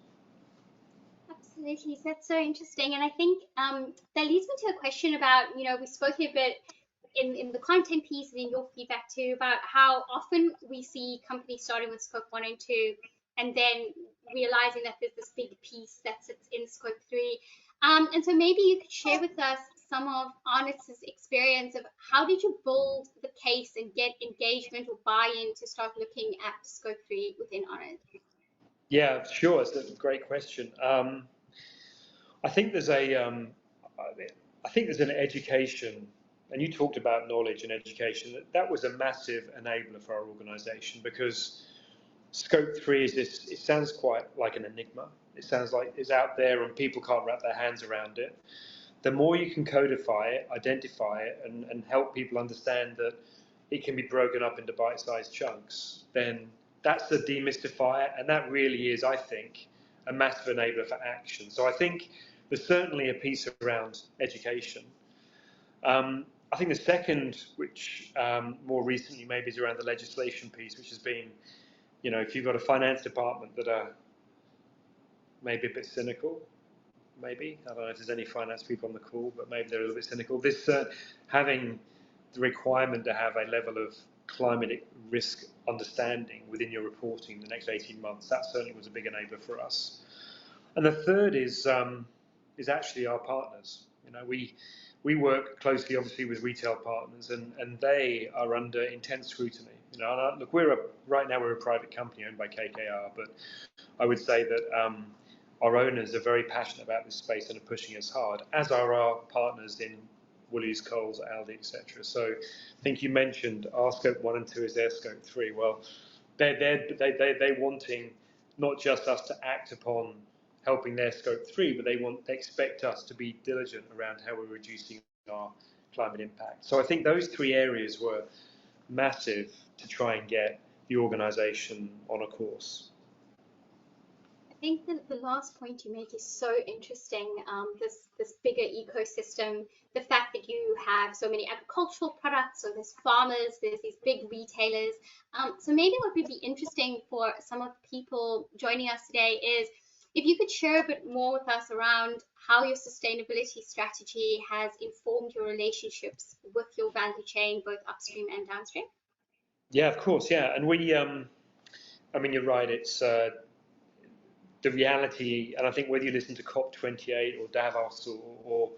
Absolutely, that's so interesting, and I think that leads me to a question about, you know, we spoke a bit in the content piece and in your feedback too about how often we see companies starting with Scope 1 and 2 and then realizing that there's this big piece that sits in Scope 3. And so maybe you could share with us some of Arnott's experience of how did you build the case and get engagement or buy-in to start looking at Scope 3 within Arnott? Yeah, sure. It's a great question. I think there's an education, and you talked about knowledge and education. That was a massive enabler for our organisation, because Scope 3 is this. It sounds quite like an enigma. It sounds like it's out there and people can't wrap their hands around it. The more you can codify it, identify it, and help people understand that it can be broken up into bite-sized chunks, then that's the demystifier, and that really is, I think, a massive enabler for action. So I think there's certainly a piece around education. I think the second, which more recently maybe is around the legislation piece, which has been, you know, if you've got a finance department that are maybe a bit cynical, maybe, I don't know if there's any finance people on the call, but maybe they're a little bit cynical. This having the requirement to have a level of climate risk understanding within your reporting in the next 18 months, that certainly was a big enabler for us. And the third is actually our partners. You know, we work closely, obviously, with retail partners, and they are under intense scrutiny. You know, look, right now we're a private company owned by KKR, but I would say that our owners are very passionate about this space and are pushing us hard, as are our partners in Woolies, Coles, Aldi, etc. So I think you mentioned our Scope 1 and 2 is their Scope 3. Well, they're wanting not just us to act upon helping their scope 3, but they expect us to be diligent around how we're reducing our climate impact. So I think those 3 areas were massive to try and get the organisation on a course. I think the last point you make is so interesting. This bigger ecosystem, the fact that you have so many agricultural products, so there's farmers, there's these big retailers. So maybe what would be interesting for some of the people joining us today is if you could share a bit more with us around how your sustainability strategy has informed your relationships with your value chain, both upstream and downstream. Yeah, of course, yeah. And we, I mean, you're right, it's the reality, and I think whether you listen to COP28 or Davos or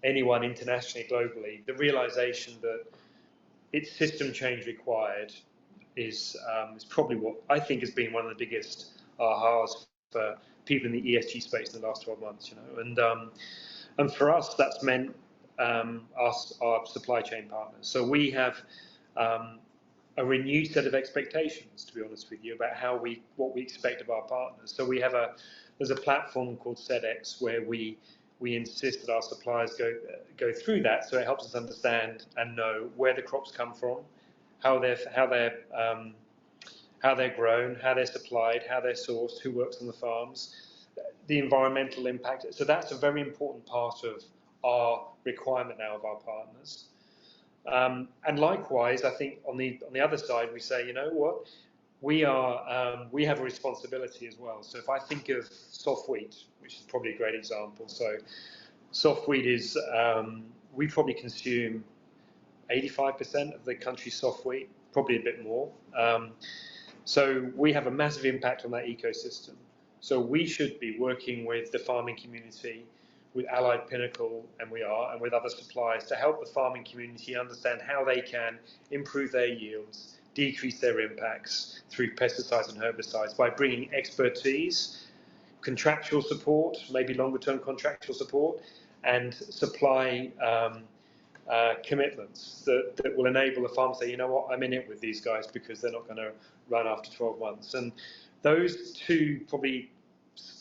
anyone internationally, globally, the realization that it's system change required is probably what I think has been one of the biggest ahas for people in the ESG space in the last 12 months, and for us that's meant our supply chain partners. So we have a renewed set of expectations, to be honest with you, about what we expect of our partners. So there's a platform called SEDEX where we insist that our suppliers go through that, so it helps us understand and know where the crops come from, how they're grown, how they're supplied, how they're sourced, who works on the farms, the environmental impact. So that's a very important part of our requirement now of our partners. And likewise, I think on the other side, we say, you know what, we have a responsibility as well. So if I think of soft wheat, which is probably a great example. So soft wheat is, we probably consume 85% of the country's soft wheat, probably a bit more. So we have a massive impact on that ecosystem. So we should be working with the farming community, with Allied Pinnacle, and with other suppliers to help the farming community understand how they can improve their yields, decrease their impacts through pesticides and herbicides by bringing expertise, contractual support, maybe longer term contractual support, and supply commitments that will enable the farmer to say, you know what, I'm in it with these guys because they're not going to run after 12 months. And those two probably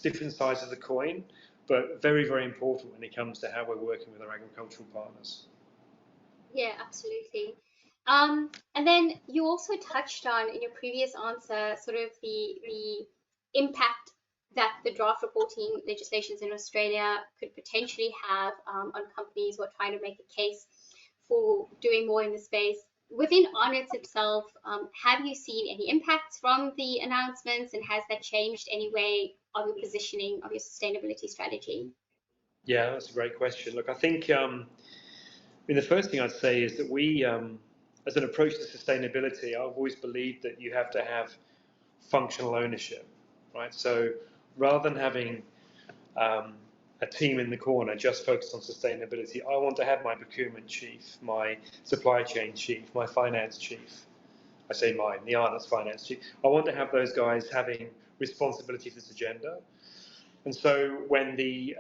different sides of the coin, but very, very important when it comes to how we're working with our agricultural partners. Yeah, absolutely. And then you also touched on in your previous answer sort of the impact that the draft reporting legislations in Australia could potentially have on companies who are trying to make a case for doing more in the space. Within Arnott itself, have you seen any impacts from the announcements, and has that changed any way of your positioning of your sustainability strategy? Yeah, that's a great question. Look, I think the first thing I'd say is that we, as an approach to sustainability, I've always believed that you have to have functional ownership, right? So rather than having a team in the corner just focused on sustainability, I want to have my procurement chief, my supply chain chief, my finance chief. I say mine, the Arnott's finance chief. I want to have those guys having responsibility for this agenda. And so when the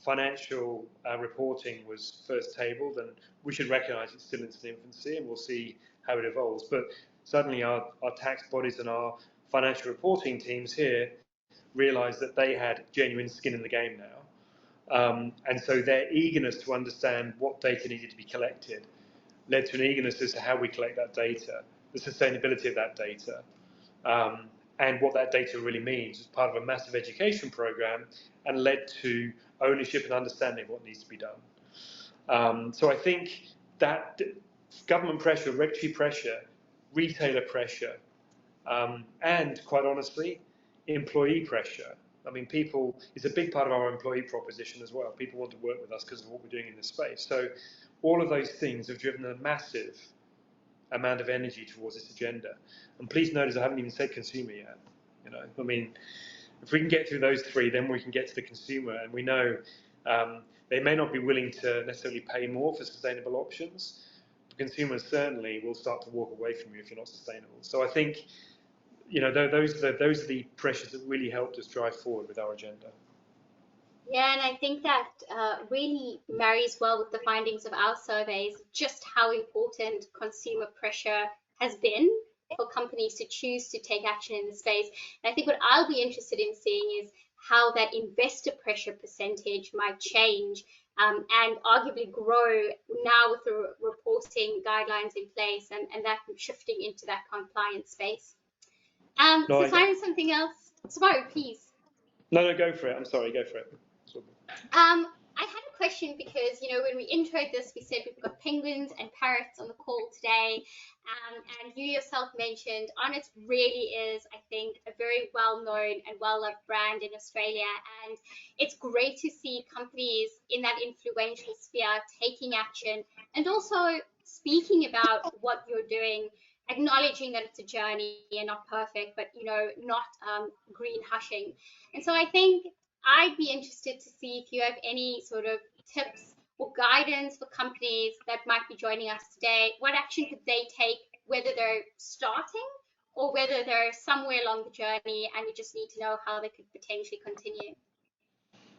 financial reporting was first tabled, and we should recognise it's still in its infancy, and we'll see how it evolves. But suddenly our tax bodies and our financial reporting teams here realised that they had genuine skin in the game now. And so their eagerness to understand what data needed to be collected led to an eagerness as to how we collect that data, the sustainability of that data, and what that data really means as part of a massive education program, and led to ownership and understanding of what needs to be done. So I think that government pressure, regulatory pressure, retailer pressure, and quite honestly, employee pressure. I mean, it's a big part of our employee proposition as well. People want to work with us because of what we're doing in this space. So all of those things have driven a massive amount of energy towards this agenda. And please notice I haven't even said consumer yet. I mean, if we can get through those three, then we can get to the consumer. And we know they may not be willing to necessarily pay more for sustainable options, but consumers certainly will start to walk away from you if you're not sustainable. So I think those are the pressures that really helped us drive forward with our agenda. Yeah, and I think that really marries well with the findings of our surveys, just how important consumer pressure has been for companies to choose to take action in the space. And I think what I'll be interested in seeing is how that investor pressure percentage might change and arguably grow now with the reporting guidelines in place and that shifting into that compliance space. So Simon, something else? Sorry, please. No, go for it. I'm sorry, go for it. I had a question because, when we introed this, we said we've got penguins and parrots on the call today. And you yourself mentioned Arnott really is, I think, a very well-known and well-loved brand in Australia. And it's great to see companies in that influential sphere taking action and also speaking about what you're doing, acknowledging that it's a journey and not perfect, but, not green hushing. And so I think I'd be interested to see if you have any sort of tips or guidance for companies that might be joining us today. What action could they take, whether they're starting or whether they're somewhere along the journey and we just need to know how they could potentially continue?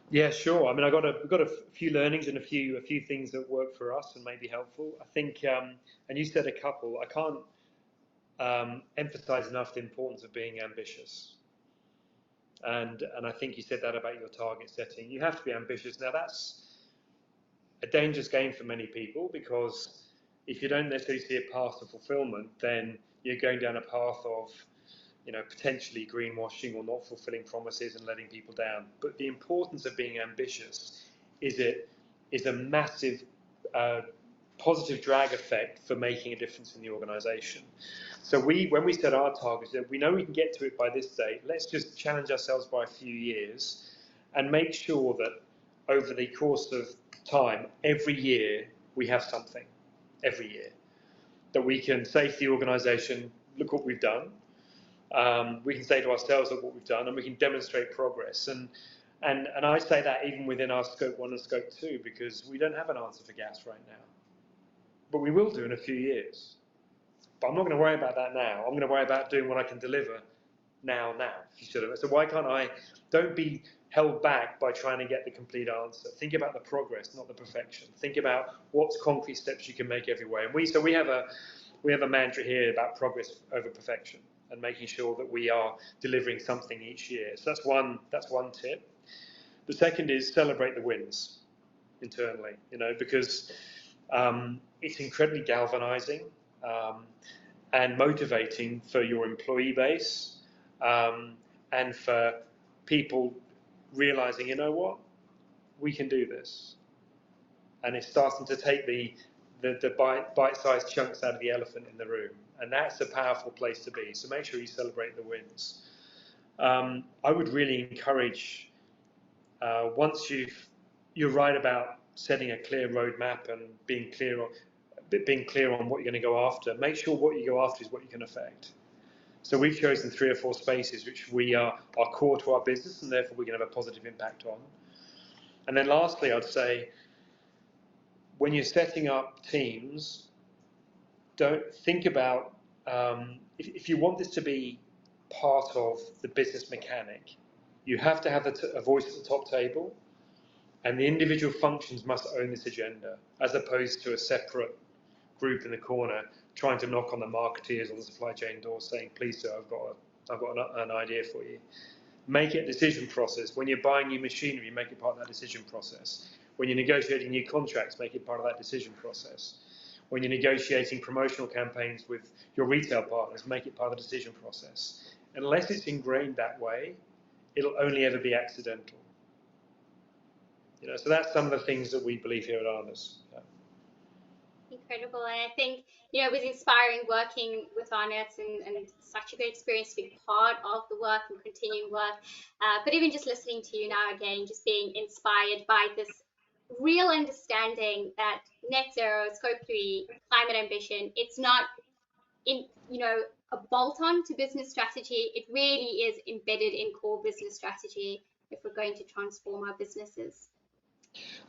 Yeah, sure. I mean, we've got a few learnings and a few things that work for us and may be helpful. I think, and you said a couple. I can't emphasize enough the importance of being ambitious. And I think you said that about your target setting. You have to be ambitious. Now, that's a dangerous game for many people, because if you don't necessarily see a path to fulfillment, then you're going down a path of, potentially greenwashing or not fulfilling promises and letting people down. But the importance of being ambitious is a massive positive drag effect for making a difference in the organisation. So when we set our targets, we know we can get to it by this date. Let's just challenge ourselves by a few years and make sure that over the course of time, every year, we have something, every year, that we can say to the organisation, look what we've done. We can say to ourselves, look what we've done, and we can demonstrate progress. And I say that even within our Scope 1 and Scope 2, because we don't have an answer for gas right now. But we will do in a few years. But I'm not going to worry about that now. I'm going to worry about doing what I can deliver now. So why can't I? Don't be held back by trying to get the complete answer. Think about the progress, not the perfection. Think about what's concrete steps you can make every way. And we have a mantra here about progress over perfection and making sure that we are delivering something each year. So that's one tip. The second is celebrate the wins internally. Because it's incredibly galvanizing and motivating for your employee base and for people realizing, you know what, we can do this. And it's starting to take the bite-sized chunks out of the elephant in the room. And that's a powerful place to be. So make sure you celebrate the wins. I would really encourage, once you're right about setting a clear roadmap and being clear on what you're going to go after, make sure what you go after is what you can affect. So we've chosen 3 or 4 spaces which are core to our business, and therefore we can have a positive impact on. And then lastly, I'd say, when you're setting up teams, don't think about, if you want this to be part of the business mechanic, you have to have a voice at the top table, and the individual functions must own this agenda, as opposed to a separate group in the corner trying to knock on the marketeers or the supply chain door saying, please sir, I've got an idea for you. Make it a decision process. When you're buying new machinery, make it part of that decision process. When you're negotiating new contracts, make it part of that decision process. When you're negotiating promotional campaigns with your retail partners, make it part of the decision process. Unless it's ingrained that way, it'll only ever be accidental. So that's some of the things that we believe here at Arnott. Yeah. Incredible. And I think, it was inspiring working with Arnott and such a great experience to be part of the work and continuing work. But even just listening to you now again, just being inspired by this real understanding that net zero, Scope 3, climate ambition, it's not a bolt-on to business strategy. It really is embedded in core business strategy if we're going to transform our businesses.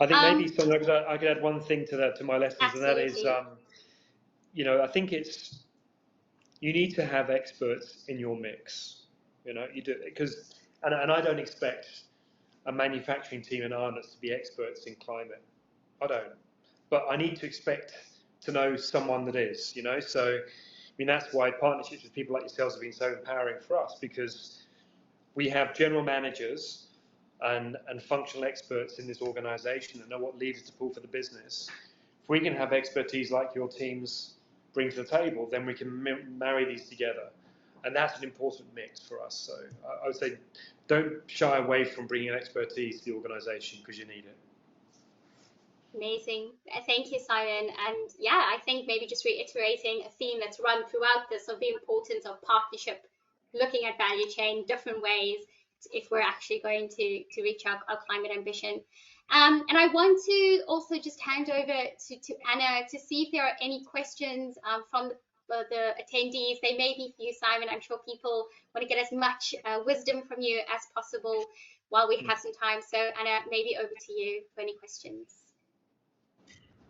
I think maybe, Sonia, I could add one thing to my lessons, absolutely. And that is, I think you need to have experts in your mix. You do, because, and I don't expect a manufacturing team in Arnott to be experts in climate. I don't. But I need to expect to know someone that is, So, that's why partnerships with people like yourselves have been so empowering for us, because we have general managers and functional experts in this organisation that know what levers to pull for the business. If we can have expertise like your teams bring to the table, then we can marry these together. And that's an important mix for us. So I would say don't shy away from bringing expertise to the organisation because you need it. Amazing. Thank you, Simon. And yeah, I think maybe just reiterating a theme that's run throughout this of the importance of partnership, looking at value chain, different ways if we're actually going to reach our climate ambition. And I want to also just hand over to Anna to see if there are any questions from the attendees. They may be for you, Simon. I'm sure people want to get as much wisdom from you as possible while we have some time. So Anna, maybe over to you for any questions.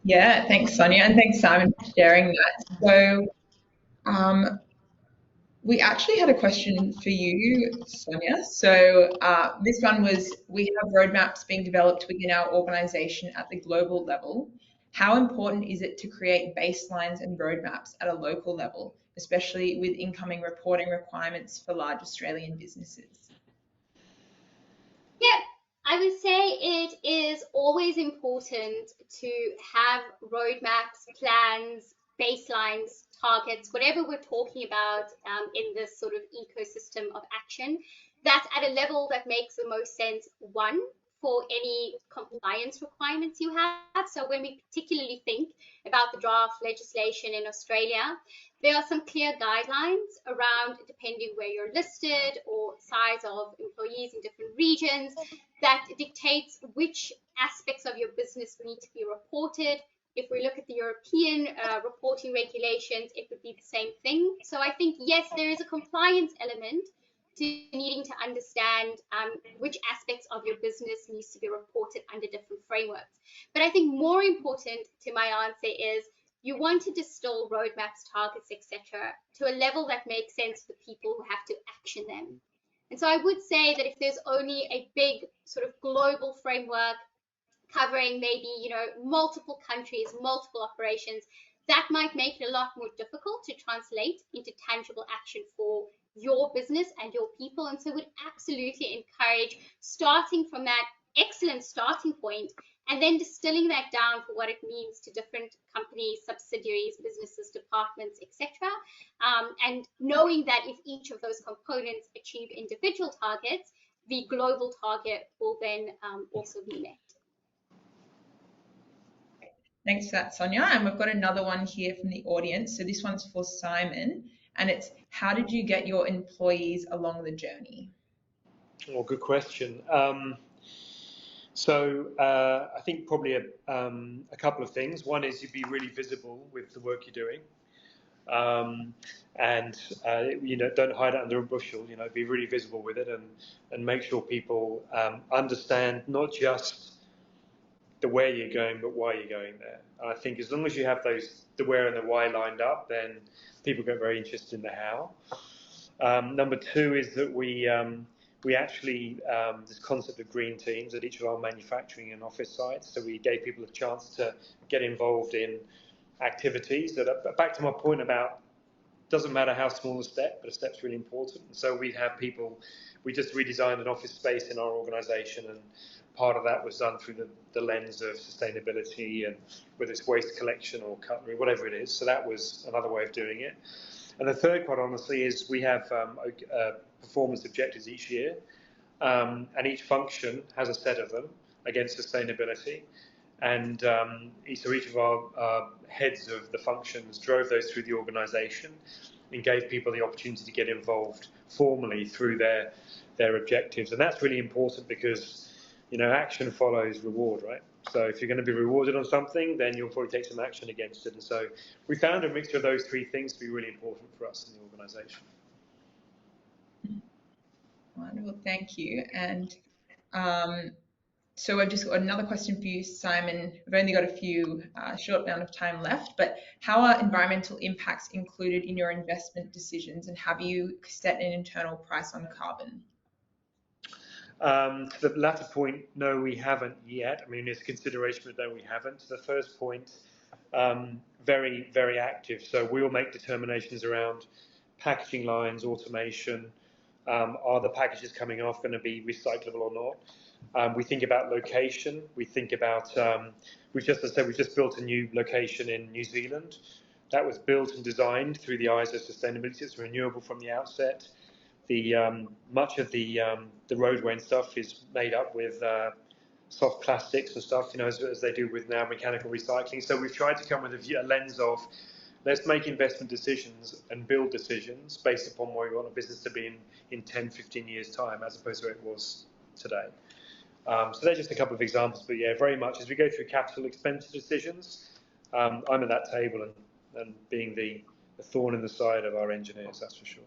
Yeah, thanks, Sonia, and thanks, Simon, for sharing that. So we actually had a question for you, Sonia. So this one was, we have roadmaps being developed within our organisation at the global level. How important is it to create baselines and roadmaps at a local level, especially with incoming reporting requirements for large Australian businesses? Yeah, I would say it is always important to have roadmaps, plans, baselines, targets, whatever we're talking about in this sort of ecosystem of action, that's at a level that makes the most sense, one, for any compliance requirements you have. So when we particularly think about the draft legislation in Australia, there are some clear guidelines around, depending where you're listed or size of employees in different regions, that dictates which aspects of your business need to be reported. If we look at the European reporting regulations, it would be the same thing. So I think, yes, there is a compliance element to needing to understand which aspects of your business needs to be reported under different frameworks. But I think more important to my answer is you want to distill roadmaps, targets, etc., to a level that makes sense for the people who have to action them. And so I would say that if there's only a big sort of global framework covering maybe, multiple countries, multiple operations, that might make it a lot more difficult to translate into tangible action for your business and your people. And so would absolutely encourage starting from that excellent starting point and then distilling that down for what it means to different companies, subsidiaries, businesses, departments, etc. And knowing that if each of those components achieve individual targets, the global target will then also be met. Thanks for that, Sonia. And we've got another one here from the audience. So this one's for Simon, and it's, how did you get your employees along the journey? Well, good question. So I think probably a couple of things. One is you'd be really visible with the work you're doing. And don't hide it under a bushel, be really visible with it and make sure people understand not just the where you're going, but why you're going there. And I think as long as you have the where and the why lined up, then people get very interested in the how. Number two is that we actually, this concept of green teams at each of our manufacturing and office sites. So we gave people a chance to get involved in activities that are, back to my point about, doesn't matter how small a step, but a step's really important. And so we have people, we just redesigned an office space in our organisation, and part of that was done through the lens of sustainability, and whether it's waste collection or cutlery, whatever it is. So that was another way of doing it. And the third, quite honestly, is we have performance objectives each year, and each function has a set of them against sustainability. And so each of our heads of the functions drove those through the organisation and gave people the opportunity to get involved formally through their objectives. And that's really important because, action follows reward, right? So if you're going to be rewarded on something, then you'll probably take some action against it. And so we found a mixture of those three things to be really important for us in the organisation. Wonderful, thank you. And so I've just got another question for you, Simon. We've only got a short amount of time left, but how are environmental impacts included in your investment decisions, and have you set an internal price on carbon? To the latter point, no, we haven't yet. I mean, it's a consideration, but no, we haven't. To the first point, very, very active. So we'll make determinations around packaging lines, automation. Are the packages coming off going to be recyclable or not? We think about location. We think about, we've just built a new location in New Zealand. That was built and designed through the eyes of sustainability. It's renewable from the outset. Much of the roadway and stuff is made up with soft plastics and stuff, as they do with now mechanical recycling. So we've tried to come with a lens of, let's make investment decisions and build decisions based upon where we want a business to be in 10, 15 years' time, as opposed to where it was today. So they're just a couple of examples, but yeah, very much as we go through capital expenditure decisions, I'm at that table and being the thorn in the side of our engineers, that's for sure.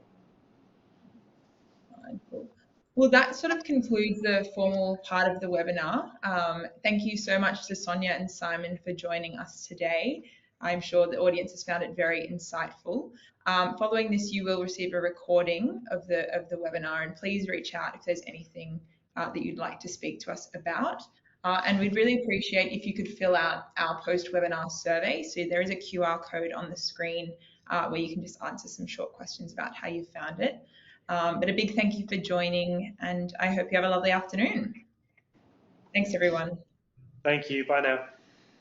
Well, that sort of concludes the formal part of the webinar. Thank you so much to Sonia and Simon for joining us today. I'm sure the audience has found it very insightful. Following this, you will receive a recording of the webinar, and please reach out if there's anything that you'd like to speak to us about. And we'd really appreciate if you could fill out our post-webinar survey. So there is a QR code on the screen where you can just answer some short questions about how you found it. But a big thank you for joining, and I hope you have a lovely afternoon. Thanks, everyone. Thank you. Bye now.